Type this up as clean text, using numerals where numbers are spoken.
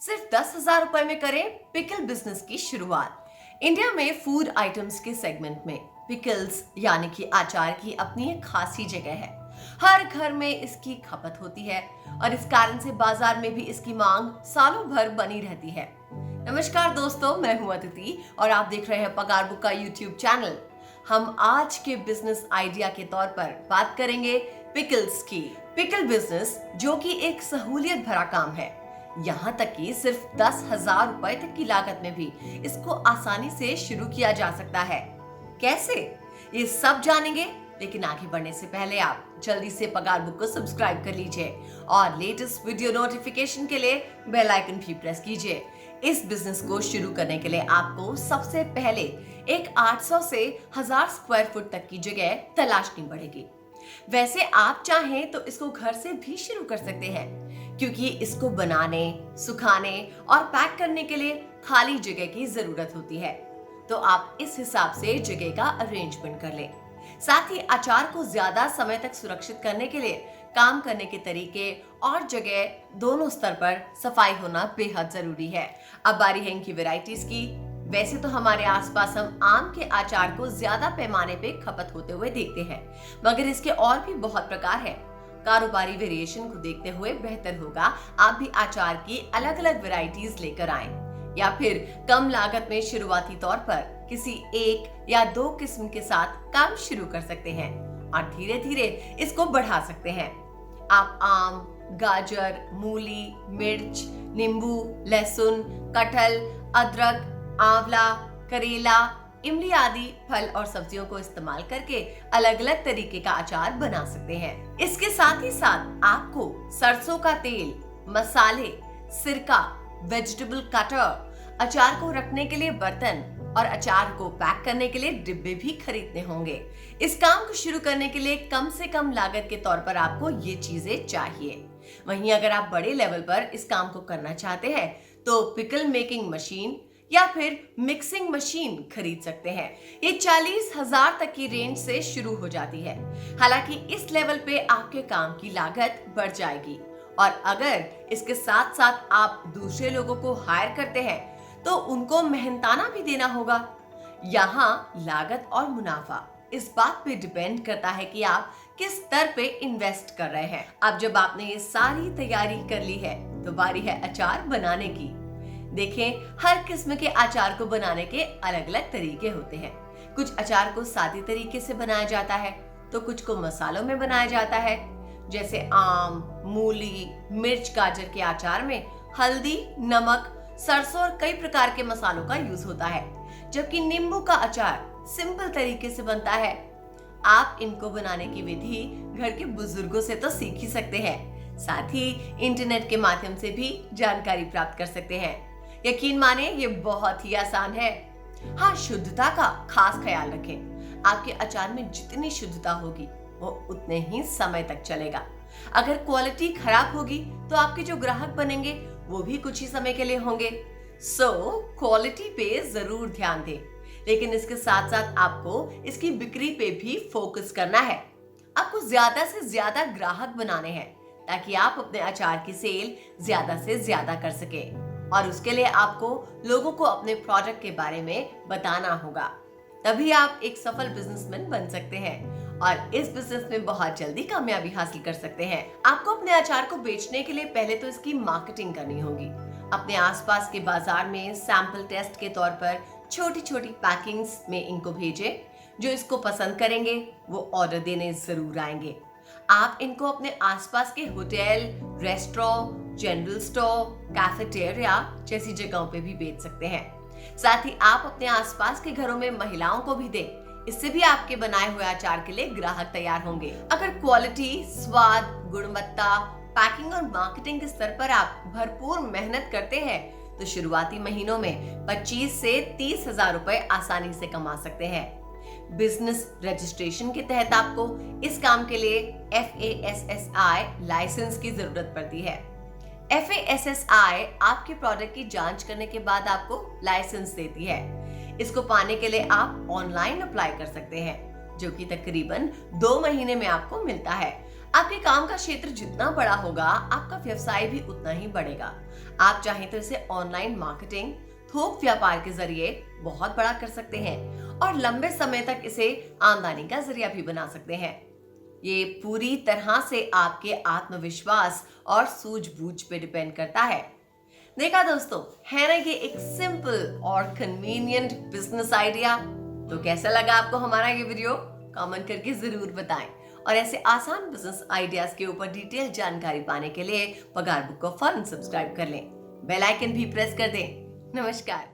सिर्फ 10,000 रुपए में करें पिकल बिजनेस की शुरुआत। इंडिया में फूड आइटम्स के सेगमेंट में पिकल्स यानी कि अचार की अपनी एक खासी जगह है। हर घर में इसकी खपत होती है और इस कारण से बाजार में भी इसकी मांग सालों भर बनी रहती है। नमस्कार दोस्तों, मैं हूं अदिति और आप देख रहे हैं पगार बुक का यूट्यूब चैनल। हम आज के बिजनेस आइडिया के तौर पर बात करेंगे पिकल्स की। पिकल बिजनेस जो कि एक सहूलियत भरा काम है, यहाँ तक कि सिर्फ 10,000 रुपए तक की लागत में भी इसको आसानी से शुरू किया जा सकता है। कैसे, ये सब जानेंगे, लेकिन आगे बढ़ने से पहले आप जल्दी से पगार बुक को सब्सक्राइब कर लीजिए और लेटेस्ट वीडियो नोटिफिकेशन के लिए बेल आइकन भी प्रेस कीजिए। इस बिजनेस को शुरू करने के लिए आपको सबसे पहले एक 800 से 1000 स्क्वायर फुट तक की जगह तलाशनी पड़ेगी। वैसे आप चाहें तो इसको घर से भी शुरू कर सकते हैं, क्योंकि इसको बनाने, सुखाने और पैक करने के लिए खाली जगह की जरूरत होती है। तो आप इस हिसाब से जगह का अरेंजमेंट कर लें। साथ ही अचार को ज्यादा समय तक सुरक्षित करने के लिए काम करने के तरीके और जगह दोनों स्तर पर सफाई होना बेहद जरूरी है। अब बारी है इनकी वैरायटीज की। वैसे तो हमारे आसपास हम आम के अचार को ज्यादा पैमाने पे खपत होते हुए देखते हैं, मगर इसके और भी बहुत प्रकार है। कारोबारी वेरिएशन को देखते हुए बेहतर होगा आप भी अचार की अलग अलग वैरायटीज लेकर आएं, या फिर कम लागत में शुरुआती तौर पर किसी एक या दो किस्म के साथ काम शुरू कर सकते हैं और धीरे धीरे इसको बढ़ा सकते हैं। आप आम, गाजर, मूली, मिर्च, नींबू, लहसुन, कटहल, अदरक, आंवला, करेला, इमली आदि फल और सब्जियों को इस्तेमाल करके अलग अलग तरीके का अचार बना सकते हैं। इसके साथ ही साथ आपको सरसों का तेल, मसाले, सिरका, वेजिटेबल कटर, अचार को रखने के लिए बर्तन और अचार को पैक करने के लिए डिब्बे भी खरीदने होंगे। इस काम को शुरू करने के लिए कम से कम लागत के तौर पर आपको ये चीजें चाहिए। वहीं अगर आप बड़े लेवल पर इस काम को करना चाहते हैं तो पिकल मेकिंग मशीन या फिर मिक्सिंग मशीन खरीद सकते हैं। ये 40,000 तक की रेंज से शुरू हो जाती है। हालांकि इस लेवल पे आपके काम की लागत बढ़ जाएगी और अगर इसके साथ साथ आप दूसरे लोगों को हायर करते हैं तो उनको मेहनताना भी देना होगा। यहाँ लागत और मुनाफा इस बात पे डिपेंड करता है कि आप किस स्तर पे इन्वेस्ट कर रहे हैं। अब जब आपने ये सारी तैयारी कर ली है तो बारी है अचार बनाने की। देखें, हर किस्म के अचार को बनाने के अलग अलग तरीके होते हैं। कुछ अचार को सादे तरीके से बनाया जाता है तो कुछ को मसालों में बनाया जाता है। जैसे आम, मूली, मिर्च, गाजर के अचार में हल्दी, नमक, सरसों और कई प्रकार के मसालों का यूज होता है, जबकि नींबू का अचार सिंपल तरीके से बनता है। आप इनको बनाने की विधि घर के बुजुर्गों से तो सीख ही सकते हैं, साथ ही इंटरनेट के माध्यम से भी जानकारी प्राप्त कर सकते हैं। यकीन माने ये बहुत ही आसान है। हाँ, शुद्धता का खास ख्याल रखें। आपके अचार में जितनी शुद्धता होगी वो उतने ही समय तक चलेगा। अगर क्वालिटी खराब होगी तो आपके जो ग्राहक बनेंगे वो भी कुछ ही समय के लिए होंगे। क्वालिटी पे जरूर ध्यान दें, लेकिन इसके साथ साथ आपको इसकी बिक्री पे भी फोकस करना है। आपको ज्यादा से ज्यादा ग्राहक बनाने हैं ताकि आप अपने अचार की सेल ज्यादा से ज्यादा कर सके, और उसके लिए आपको लोगों को अपने प्रोडक्ट के बारे में बताना होगा। तभी आप एक सफल बिजनेसमैन बन सकते हैं और इस बिजनेस में बहुत जल्दी कामयाबी हासिल कर सकते हैं। आपको अपने अचार को बेचने के लिए पहले तो इसकी मार्केटिंग करनी होगी। अपने आसपास के बाजार में सैंपल टेस्ट के तौर पर छोटी छोटी पैकिंग्स में इनको भेजें। जो इसको पसंद करेंगे वो ऑर्डर देने जरूर आएंगे। आप इनको अपने आसपास के hotel, restaurant, general store, cafeteria जैसी जगहों पे भी बेच सकते हैं। साथ ही आप अपने आसपास के घरों में महिलाओं को भी दें। इससे भी आपके बनाए हुए अचार के लिए ग्राहक तैयार होंगे। अगर क्वालिटी, स्वाद, गुणवत्ता, पैकिंग और मार्केटिंग के स्तर पर आप भरपूर मेहनत करते हैं तो शुरुआती महीनों में 25 से 30,000 रुपए आसानी से कमा सकते हैं। बिजनेस रजिस्ट्रेशन के तहत आपको इस काम के लिए FASSI लाइसेंस की जरूरत पड़ती है। FASSI आपके प्रोडक्ट की जांच करने के बाद आपको लाइसेंस देती है। इसको पाने के लिए आप ऑनलाइन अप्लाई कर सकते हैं, जो कि तकरीबन 2 महीने में आपको मिलता है। आपके काम का क्षेत्र जितना बड़ा होगा आपका व्यवसाय भी उतना ही बढ़ेगा। आप चाहें तो इसे ऑनलाइन मार्केटिंग, थोक व्यापार के जरिए बहुत बड़ा कर सकते हैं और लंबे समय तक इसे आमदनी का जरिया भी बना सकते हैं। ये पूरी तरह से आपके आत्मविश्वास और सूझबूझ पे डिपेंड करता है। देखा दोस्तों, है ना ये एक सिंपल और कन्वीनियंट बिजनेस आइडिया। तो कैसा लगा आपको हमारा ये वीडियो? कमेंट करके जरूर बताएं। और ऐसे आसान बिजनेस आइडियाज के ऊपर डिटेल जानकारी पाने के लिए पगार बुक को फौरन सब्सक्राइब कर लें, बेल आइकन भी प्रेस कर दें। नमस्कार।